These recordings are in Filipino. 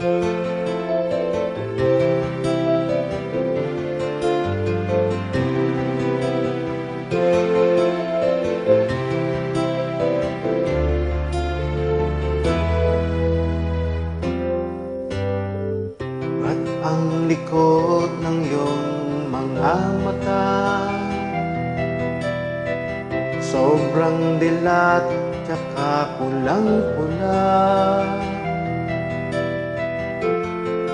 At ang likod ng iyong mga mata sobrang dilat tsaka pulang-pula.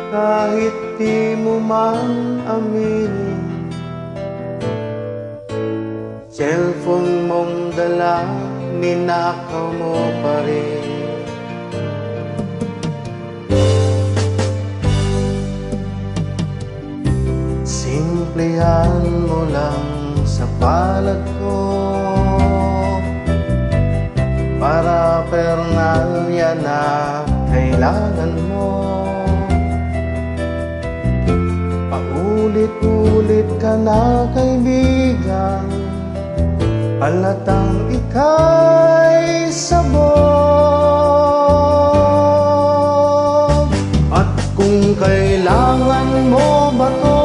Kahit di mo man aminin, cellphone mong dala, ninakaw mo pa rin. Simplehan mo lang sa palad ko, para pernalya na kailangan mo. Paulit-ulit ka na kaibigan, halatang ika'y sabog. At kung kailangan mo ba to,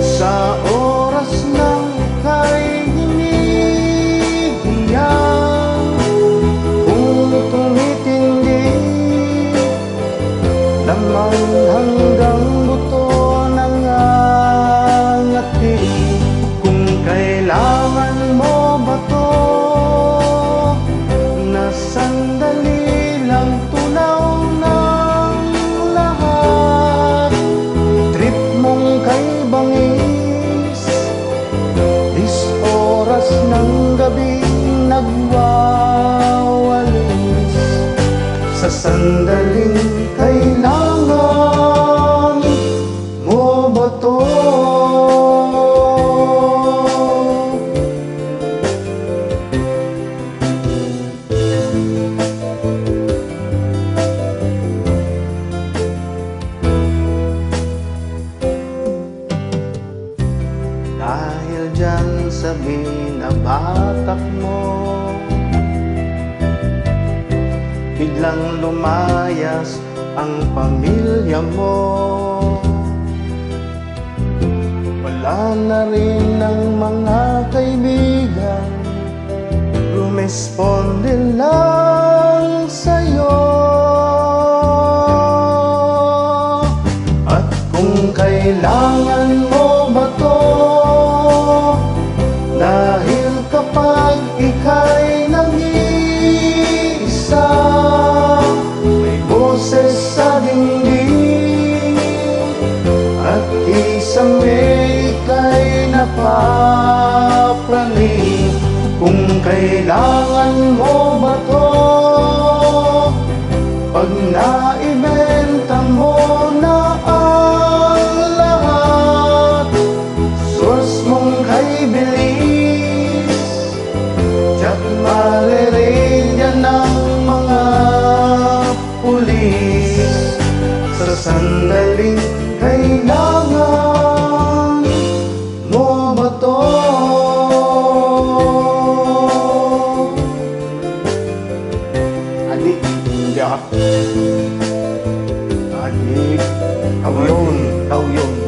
sa oras ng ika'y hinihiyan, kung tumitindi laman hanggang buto ng ngati. Kung kailangan mo ba to, na sandali lang tunaw ng lahat. Trip mong kay bangis, oras ng gabi nagwawalis. Sa sandaling kailangan mo ba to? Dahil dyan sa binabatak mo, biglang lumayas ang pamilya mo. Wala na rin ang mga kaibigan, rumesponde lang sa'yo. At kung kailangan mo ba to, dahil kapag ika'y nag-iisa, may boses sa dingding, at isang ika'y napapraning. Kung kailangan mo ba to, pag naibenta mo na ang lahat, source mong kay bilis, tiyak malirilya ng mga pulis. Sa sandaling kailangan mo ba to? Adik, hindi ako. Adik, ikaw yun, ikaw yun.